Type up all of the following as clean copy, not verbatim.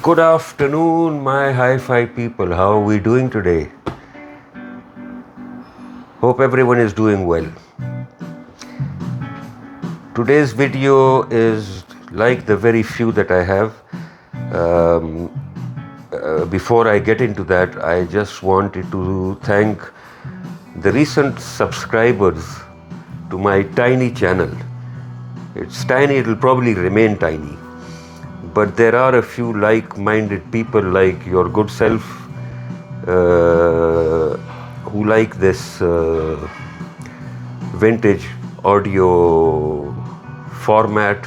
Good afternoon, my hi-fi people. How are we doing today? Hope everyone is doing well. Today's video is like the very few that I have. Before I get into that, I just wanted to thank the recent subscribers to my tiny channel. It's tiny, it'll probably remain tiny. But there are a few like-minded people like your good self who like this vintage audio format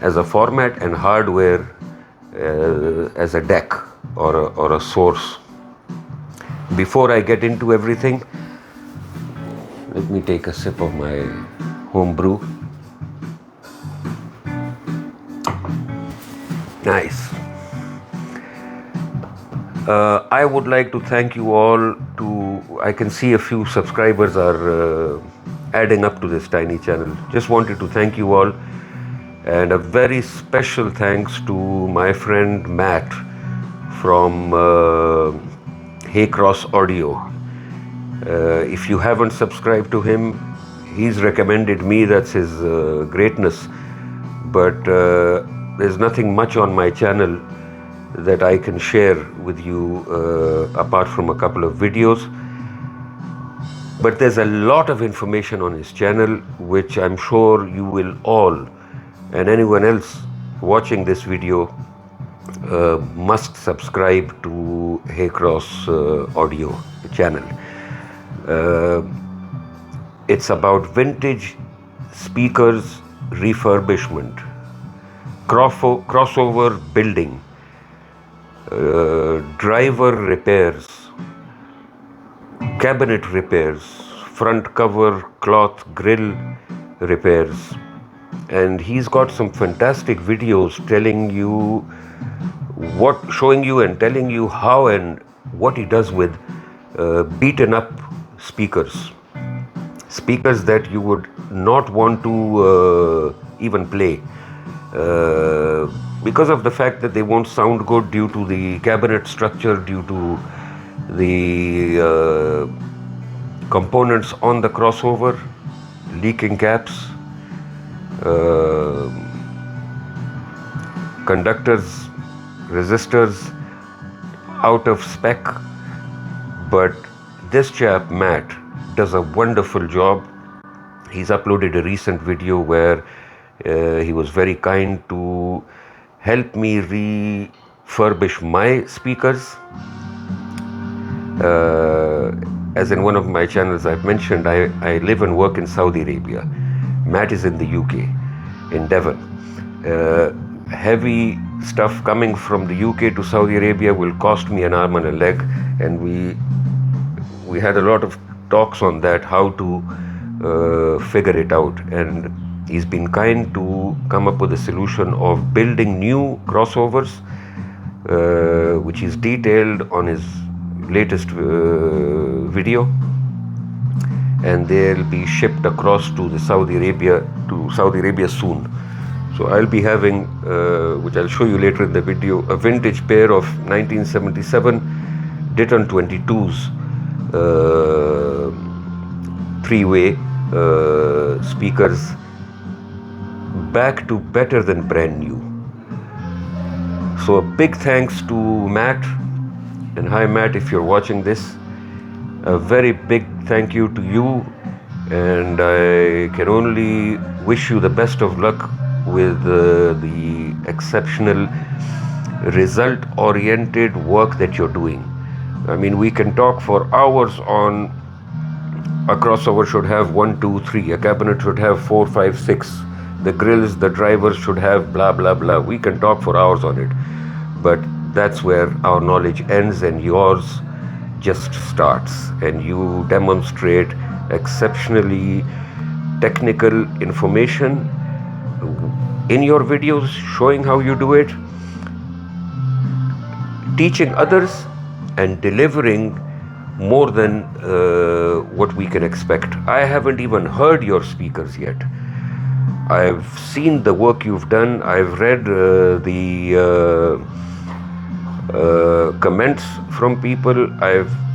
as a format and hardware as a deck or a source. Before I get into everything, let me take a sip of my home brew. Nice. I would like to thank you all. I can see a few subscribers are adding up to this tiny channel. Just wanted to thank you all, and a very special thanks to my friend Matt from Haycross Audio. If you haven't subscribed to him, he's recommended me. That's his greatness. But there's nothing much on my channel that I can share with you apart from a couple of videos. But there's a lot of information on his channel which I'm sure you will all and anyone else watching this video must subscribe to Haycross Audio channel. It's about vintage speakers refurbishment, crossover building, driver repairs, cabinet repairs, front cover cloth grill repairs, and he's got some fantastic videos showing you and telling you how and what he does with beaten up speakers that you would not want to even play because of the fact that they won't sound good due to the cabinet structure, due to the components on the crossover, leaking caps, conductors, resistors out of spec. But this chap Matt does a wonderful job. He's uploaded a recent video where he was very kind to help me refurbish my speakers. As in one of my channels I've mentioned, I live and work in Saudi Arabia. Matt is in the UK, in Devon. Heavy stuff coming from the UK to Saudi Arabia will cost me an arm and a leg, and we had a lot of talks on that, how to figure it out, and he's been kind to come up with a solution of building new crossovers, which is detailed on his latest video, and they'll be shipped across to Saudi Arabia soon. So I'll be having, which I'll show you later in the video, a vintage pair of 1977 Ditton 22s, three-way speakers, back to better than brand new. So a big thanks to Matt, and hi Matt, if you're watching this, a very big thank you to you, and I can only wish you the best of luck with the exceptional result-oriented work that you're doing. I mean, we can talk for hours on a crossover should have 1, 2, 3, a cabinet should have 4, 5, 6, the grills, the drivers should have blah blah blah. We can talk for hours on it, but that's where our knowledge ends and yours just starts, and you demonstrate exceptionally technical information in your videos, showing how you do it, teaching others, and delivering more than what we can expect. I haven't even heard your speakers yet. I've seen the work you've done. I've read the comments from people.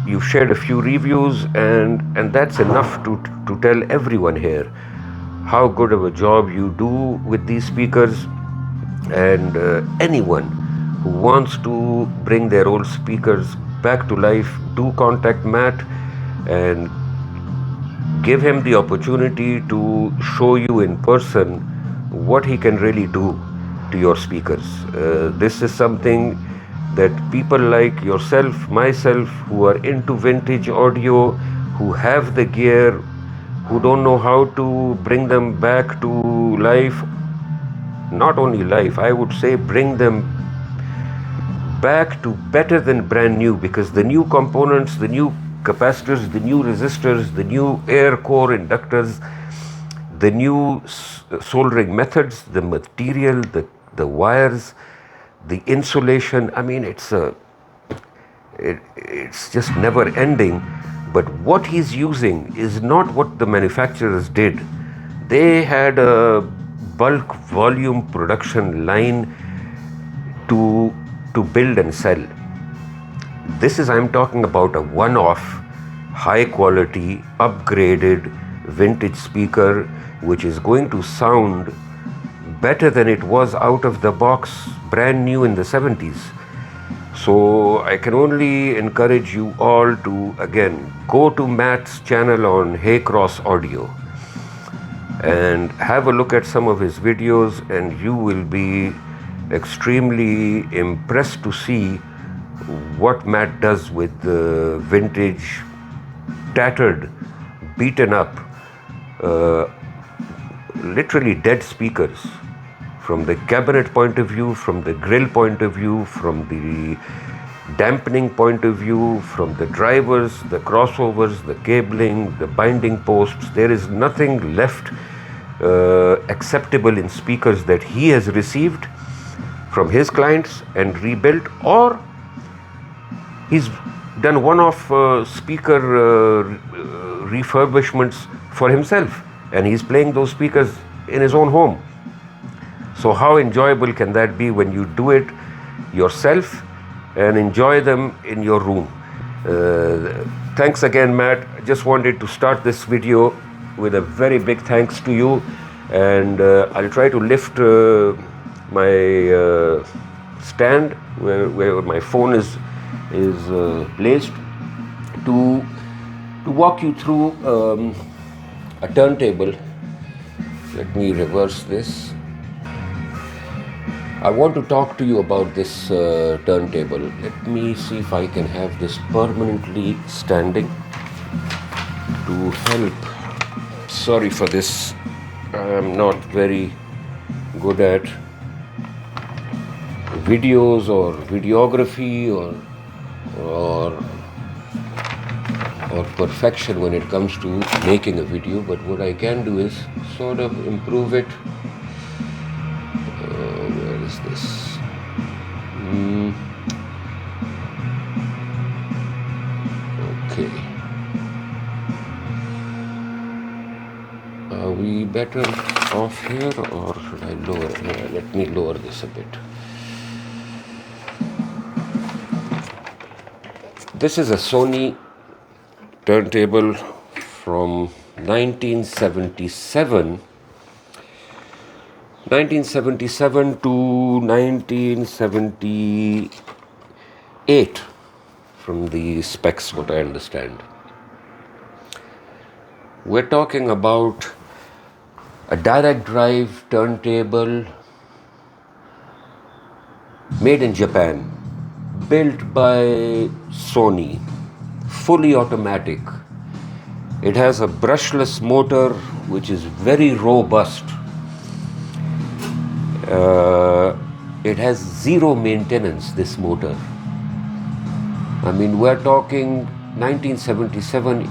You've shared a few reviews, and that's enough to tell everyone here how good of a job you do with these speakers. And anyone who wants to bring their old speakers back to life, do contact Matt and give him the opportunity to show you in person what he can really do to your speakers. This is something that people like yourself, myself, who are into vintage audio, who have the gear, who don't know how to bring them back to life, not only life, I would say bring them back to better than brand new, because the new components, the new capacitors, the new resistors, the new air core inductors, the new soldering methods, the material, the wires, the insulation. I mean, it's just never ending. But what he's using is not what the manufacturers did. They had a bulk volume production line to build and sell. I'm talking about a one-off, high quality, upgraded vintage speaker, which is going to sound better than it was out of the box, brand new in the 70s. So I can only encourage you all to, again, go to Matt's channel on Haycross Audio and have a look at some of his videos, and you will be extremely impressed to see what Matt does with the vintage, tattered, beaten up, literally dead speakers, from the cabinet point of view, from the grill point of view, from the dampening point of view, from the drivers, the crossovers, the cabling, the binding posts. There is nothing left acceptable in speakers that he has received from his clients and rebuilt, or he's done one-off speaker refurbishments for himself, and he's playing those speakers in his own home. So how enjoyable can that be when you do it yourself and enjoy them in your room? Thanks again, Matt. I just wanted to start this video with a very big thanks to you, and I'll try to lift my stand where my phone is placed to walk you through a turntable. Let me reverse this. I want to talk to you about this turntable. Let me see if I can have this permanently standing to help. Sorry for this. I'm not very good at videos or videography or perfection when it comes to making a video, but what I can do is sort of improve it. Where is this? Okay. Are we better off here, or should I lower? Let me lower this a bit. This is a Sony turntable from 1977 to 1978, from the specs, what I understand. We're talking about a direct drive turntable made in Japan, built by Sony, fully automatic. It has a brushless motor which is very robust. It has zero maintenance, this motor. I mean, we're talking 1977,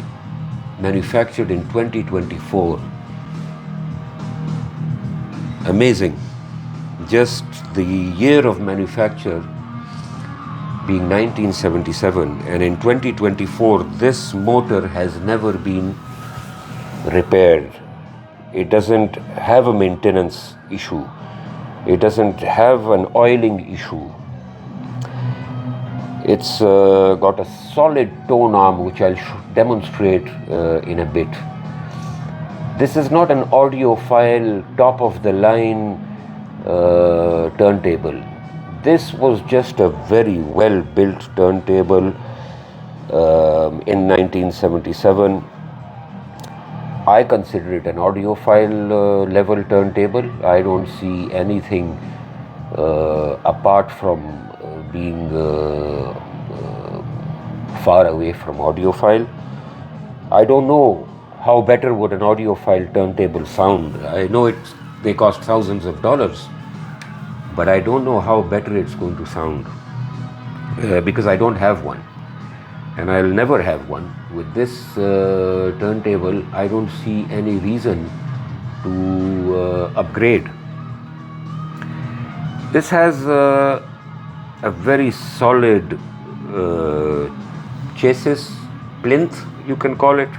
manufactured in 2024. Amazing. Just the year of manufacture being 1977, and in 2024 this motor has never been repaired. It doesn't have a maintenance issue. It doesn't have an oiling issue. It's got a solid tone arm, which I'll demonstrate in a bit. This is not an audiophile, top of the line turntable. This was just a very well built turntable in 1977. I consider it an audiophile level turntable. I don't see anything apart from being far away from audiophile. I don't know how better would an audiophile turntable sound. I know they cost thousands of dollars, but I don't know how better it's going to sound because I don't have one, and I'll never have one. With this turntable, I don't see any reason to upgrade. This has a very solid chassis, plinth you can call it.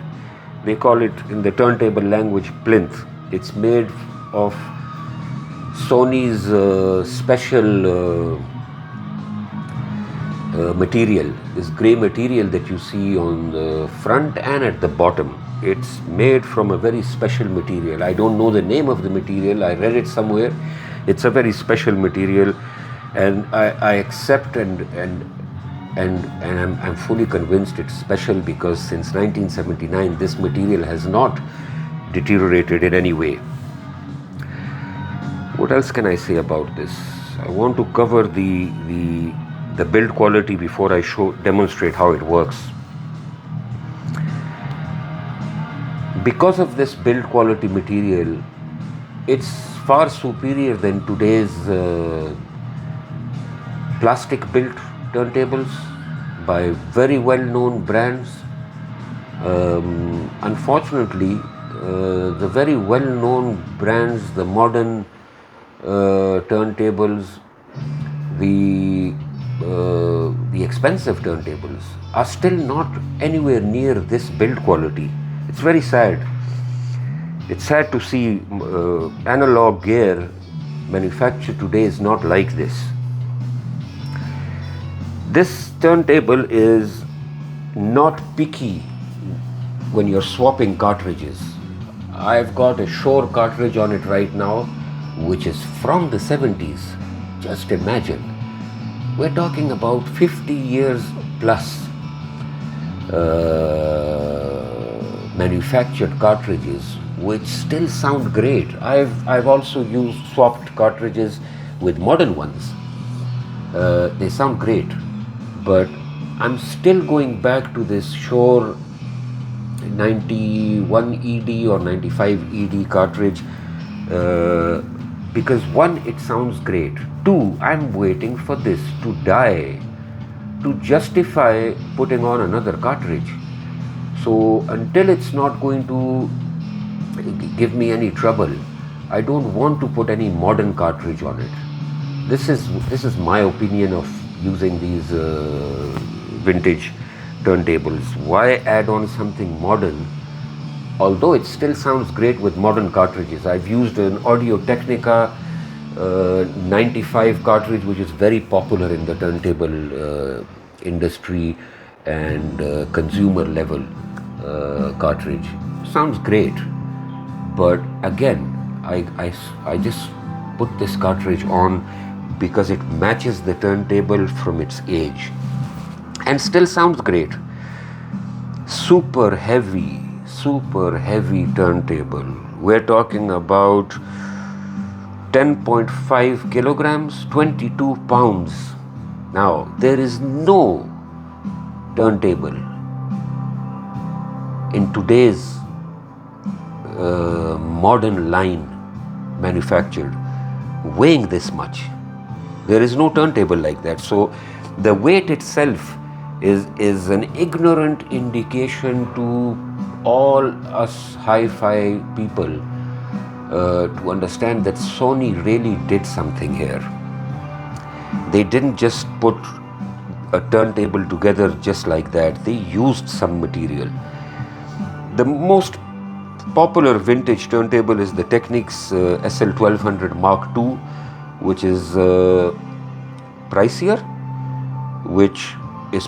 They call it in the turntable language plinth. It's made of Sony's special material, this grey material that you see on the front and at the bottom. It's made from a very special material. I don't know the name of the material. I read it somewhere. It's a very special material, and I accept and I'm fully convinced it's special because since 1979 this material has not deteriorated in any way. What else can I say about this? I want to cover the build quality before I demonstrate how it works. Because of this build quality material, it's far superior than today's plastic built turntables by very well-known brands. Unfortunately, the very well-known brands, the modern turntables, the expensive turntables are still not anywhere near this build quality. It's very sad. It's sad to see analog gear manufactured today is not like this. This turntable is not picky when you're swapping cartridges. I've got a Shure cartridge on it right now, which is from the 70s. Just imagine. We're talking about 50 years plus manufactured cartridges, which still sound great. I've also swapped cartridges with modern ones. They sound great, but I'm still going back to this Shure 91 ED or 95 ED cartridge because one, it sounds great. Two, I'm waiting for this to die to justify putting on another cartridge. So until it's not going to give me any trouble, I don't want to put any modern cartridge on it. This is my opinion of using these vintage turntables. Why add on something modern? Although it still sounds great with modern cartridges. I've used an Audio-Technica 95 cartridge, which is very popular in the turntable industry and consumer level cartridge. Sounds great, but again, I just put this cartridge on because it matches the turntable from its age and still sounds great. Super heavy turntable. We're talking about 10.5 kilograms, 22 pounds. Now, there is no turntable in today's modern line manufactured weighing this much. There is no turntable like that. So the weight itself is an ignorant indication to all us hi-fi people to understand that Sony really did something here. They didn't just put a turntable together just like that. They used some material. The most popular vintage turntable is the Technics SL1200 Mark II, which is pricier, which is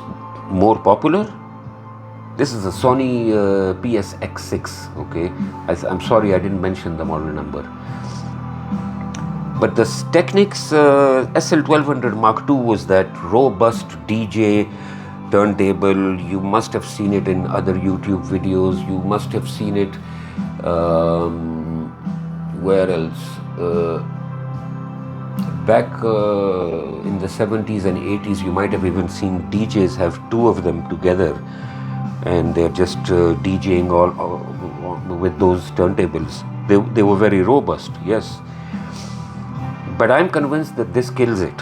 more popular. This is a Sony PS-X6, okay? I'm sorry I didn't mention the model number. But the Technics SL1200 Mark II was that robust DJ turntable. You must have seen it in other YouTube videos. You must have seen it, where else? Back in the 70s and 80s, you might have even seen DJs have two of them together, and they're just DJing all with those turntables. They were very robust, yes. But I'm convinced that this kills it.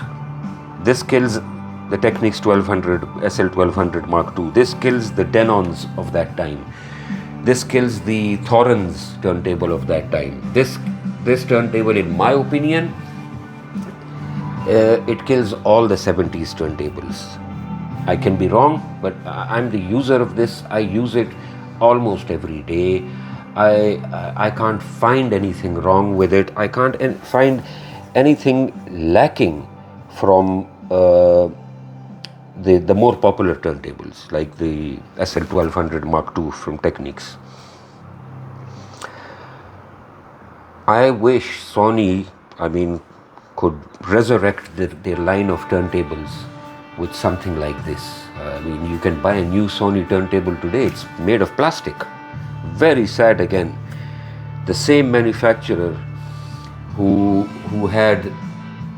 This kills the Technics SL1200 Mark II. This kills the Denons of that time. This kills the Thorens turntable of that time. This turntable, in my opinion, it kills all the 70s turntables. I can be wrong, but I'm the user of this. I use it almost every day. I can't find anything wrong with it. I can't find anything lacking from the more popular turntables, like the SL1200 Mark II from Technics. I wish Sony, could resurrect their line of turntables with something like this. You can buy a new Sony turntable today. It's made of plastic. Very sad again. The same manufacturer who had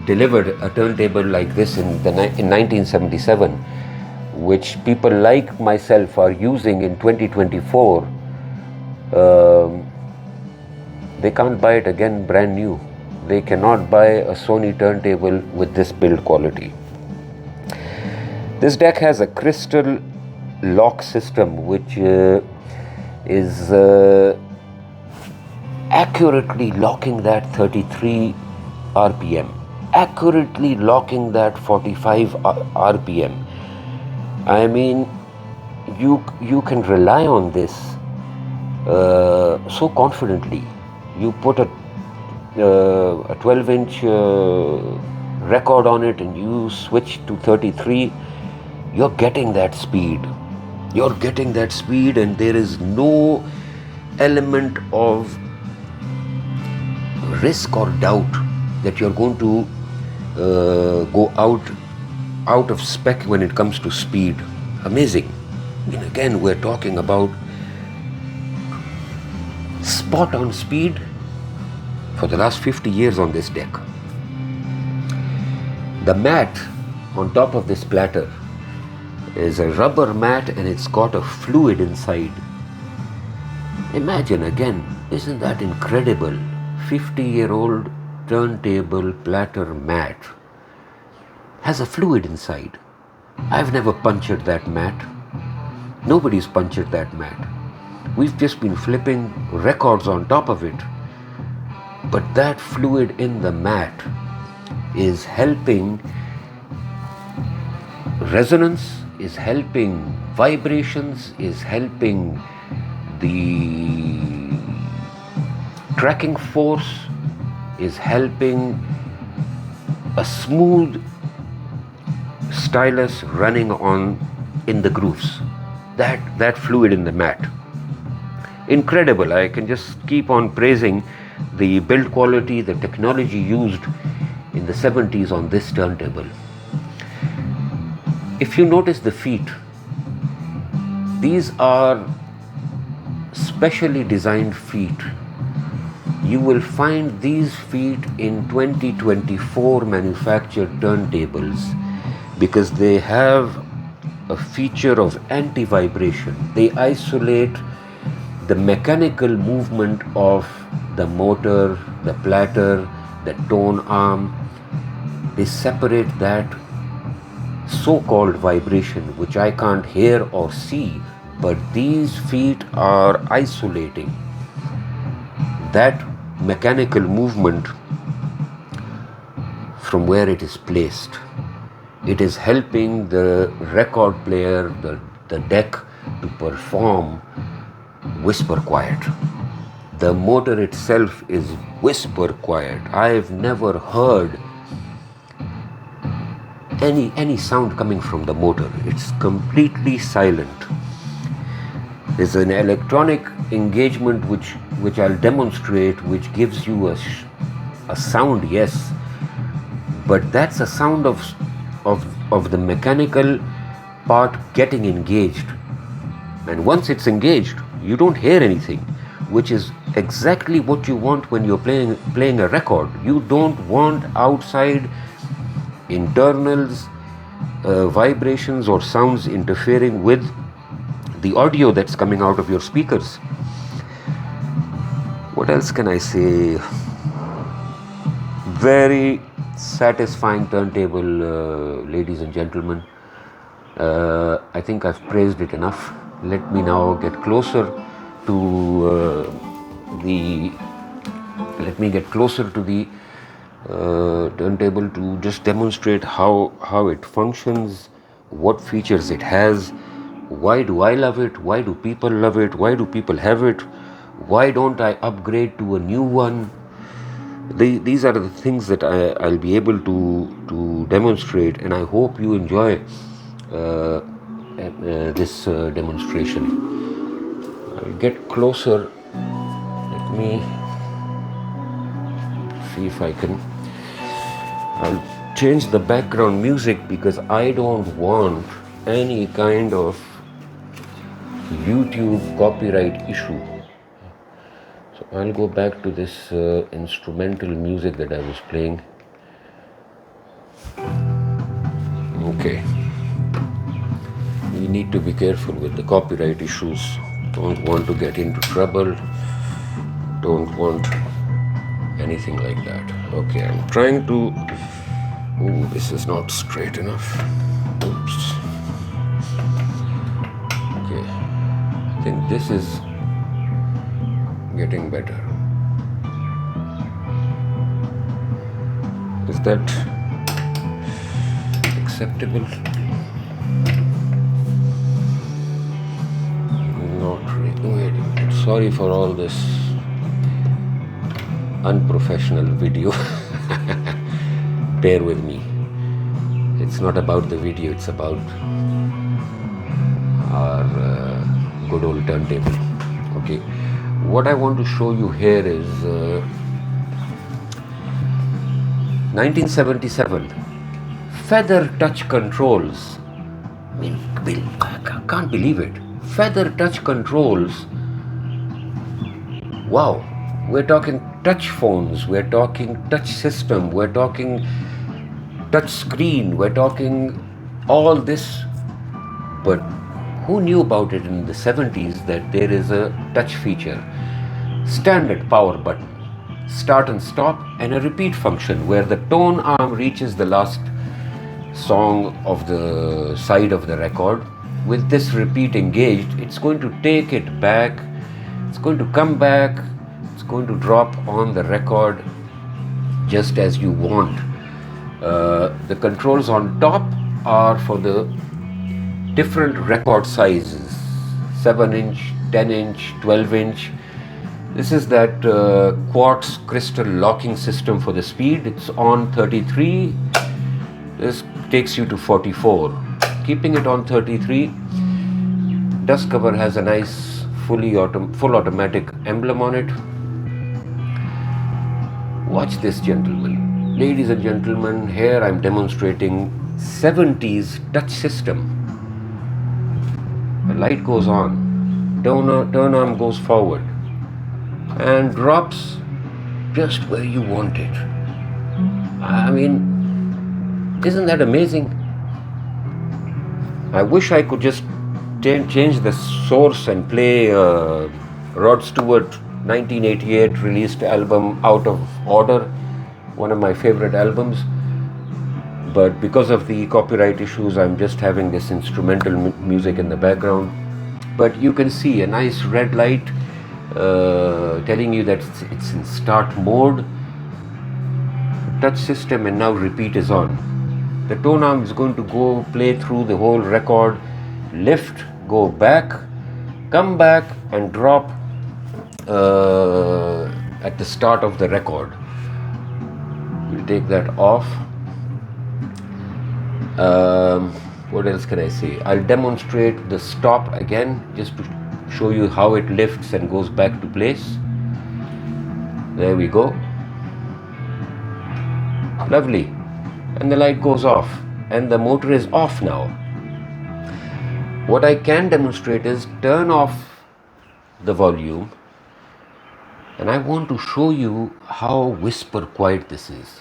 delivered a turntable like this in 1977, which people like myself are using in 2024, they can't buy it again brand new. They cannot buy a Sony turntable with this build quality. This deck has a crystal lock system, which is accurately locking that 33 RPM, accurately locking that 45 RPM. You can rely on this so confidently. You put a 12-inch record on it and you switch to 33, you're getting that speed. You're getting that speed, and there is no element of risk or doubt that you're going to go out of spec when it comes to speed. Amazing. Again, we're talking about spot on speed for the last 50 years on this deck. The mat on top of this platter is a rubber mat, and it's got a fluid inside. Imagine again, isn't that incredible? 50-year-old turntable platter mat has a fluid inside. I've never punctured that mat. Nobody's punctured that mat. We've just been flipping records on top of it. But that fluid in the mat is helping resonance, is helping vibrations, is helping the tracking force, is helping a smooth stylus running on in the grooves. That fluid in the mat. Incredible. I can just keep on praising the build quality, the technology used in the 70s on this turntable. If you notice the feet, these are specially designed feet. You will find these feet in 2024 manufactured turntables because they have a feature of anti-vibration. They isolate the mechanical movement of the motor, the platter, the tone arm. They separate that so-called vibration, which I can't hear or see, but these feet are isolating that mechanical movement from where it is placed. It is helping the record player, the deck, to perform whisper quiet. The motor itself is whisper quiet. I've never heard any sound coming from the motor. It's completely silent. There's an electronic engagement which I'll demonstrate, which gives you a sound, yes, but that's a sound of the mechanical part getting engaged. And once it's engaged, you don't hear anything, which is exactly what you want when you're playing a record. You don't want outside internals, vibrations or sounds interfering with the audio that's coming out of your speakers. What else can I say? Very satisfying turntable, ladies and gentlemen. I think I've praised it enough. Let me now get closer to the turntable to just demonstrate how it functions, what features it has. Why do I love it? Why do people love it? Why do people have it? Why don't I upgrade to a new one? These are the things that I'll be able to demonstrate, and I hope you enjoy this demonstration. I'll get closer. Let me see if I can. I'll change the background music because I don't want any kind of YouTube copyright issue. So I'll go back to this instrumental music that I was playing. Okay. We need to be careful with the copyright issues. Don't want to get into trouble. Don't want anything like that. Okay, I'm trying to... Ooh, this is not straight enough. Oops. Okay. I think this is getting better. Is that acceptable? Not really. Wait a minute. Sorry for all this unprofessional video. Bear with me. It's not about the video, it's about our good old turntable. Okay. What I want to show you here is 1977 feather touch controls. I can't believe it. Feather touch controls. Wow. We're talking touch phones, we're talking touch system, we're talking touch screen, we're talking all this. But who knew about it in the 70s that there is a touch feature? Standard power button, start and stop, and a repeat function where the tone arm reaches the last song of the side of the record. With this repeat engaged, it's going to take it back, it's going to come back, it's going to drop on the record just as you want. The controls on top are for the different record sizes, 7-inch, 10-inch, 12-inch. This is that quartz crystal locking system for the speed. It's on 33. This takes you to 44. Keeping it on 33. Dust cover has a nice full automatic emblem on it. Watch this, gentlemen. Ladies and gentlemen, here I'm demonstrating 70s touch system. The light goes on, turn arm goes forward and drops just where you want it. I mean, isn't that amazing? I wish I could just change the source and play Rod Stewart 1988 released album Out of Order, one of my favorite albums. But because of the copyright issues, I'm just having this instrumental music in the background. But you can see a nice red light telling you that it's in start mode, touch system, and now repeat is on. The tone arm is going to go play through the whole record, lift, go back, come back, and drop at the start of the record. We'll take that off. What else can I say? I'll demonstrate the stop again just to show you how it lifts and goes back to place. There we go. Lovely. And the light goes off and the motor is off now. What I can demonstrate is turn off the volume, and I want to show you how whisper quiet this is.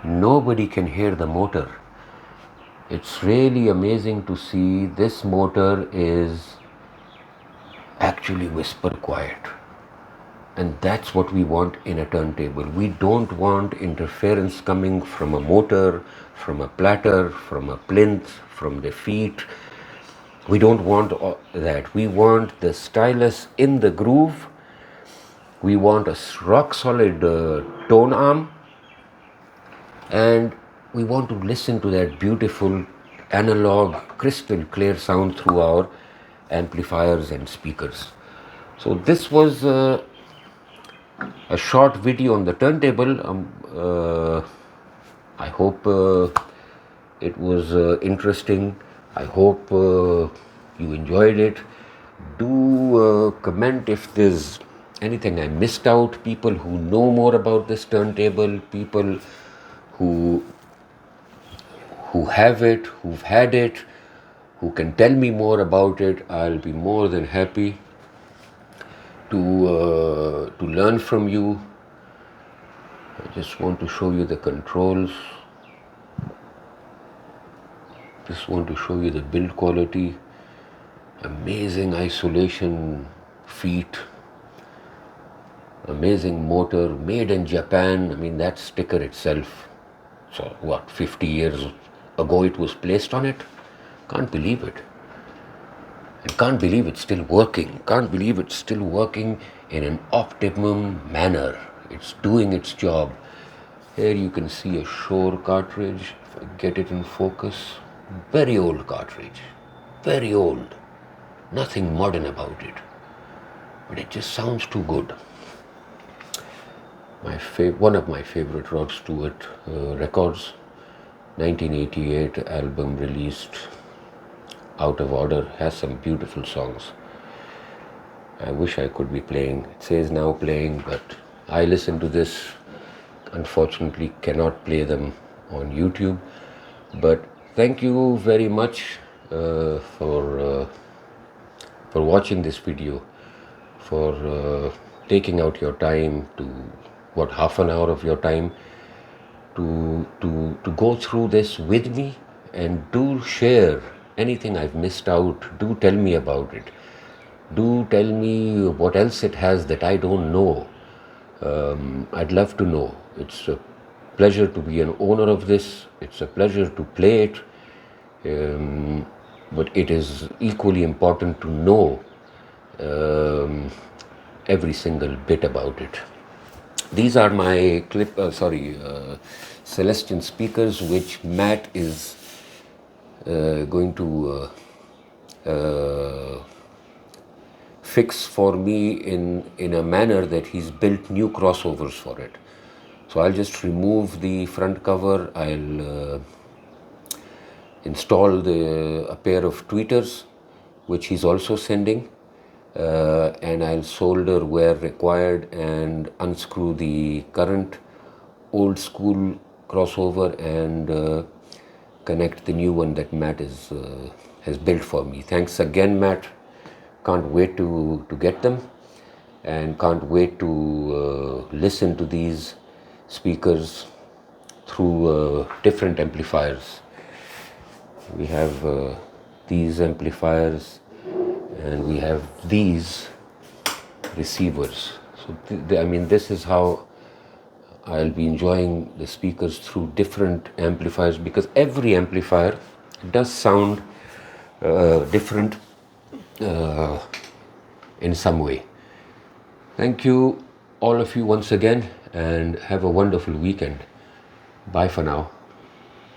Nobody can hear the motor. It's really amazing to see this motor is actually whisper quiet. And that's what we want in a turntable. We don't want interference coming from a motor, from a platter, from a plinth, from the feet. We don't want that. We want the stylus in the groove. We want a rock solid tone arm. And we want to listen to that beautiful analog crystal clear sound through our amplifiers and speakers. So this was a short video on the turntable. I hope it was interesting. I hope you enjoyed it. Do comment if there's anything I missed out. People who know more about this turntable, people who have it, who've had it, who can tell me more about it. I'll be more than happy to learn from you. I just want to show you the controls. Just want to show you the build quality. Amazing isolation feet. Amazing motor, made in Japan. I mean, that sticker itself. So what, 50 years ago it was placed on it? Can't believe it. And can't believe it's still working. Can't believe it's still working in an optimum manner. It's doing its job. Here you can see a Shore cartridge. If I get it in focus. Very old cartridge. Very old. Nothing modern about it. But it just sounds too good. One of my favorite Rod Stewart records. 1988 album released. Out of Order, has some beautiful songs. I wish I could be playing. It says now playing, but I listen to this. Unfortunately, cannot play them on YouTube. But thank you very much for watching this video, for taking out your time to half an hour of your time to go through this with me, and do share anything I've missed out. Do tell me about it. Do tell me what else it has that I don't know. I'd love to know. It's a pleasure to be an owner of this. It's a pleasure to play it. But it is equally important to know every single bit about it. These are my Celestion speakers, which Matt is going to fix for me in a manner that he's built new crossovers for it. So I'll just remove the front cover. I'll install a pair of tweeters, which he's also sending, and I'll solder where required and unscrew the current old school crossover and connect the new one that Matt has built for me. Thanks again, Matt. Can't wait to get them, and can't wait to listen to these speakers through different amplifiers. We have these amplifiers, and we have these receivers. So this is how I'll be enjoying the speakers through different amplifiers, because every amplifier does sound different in some way. Thank you all of you once again, and have a wonderful weekend. Bye for now.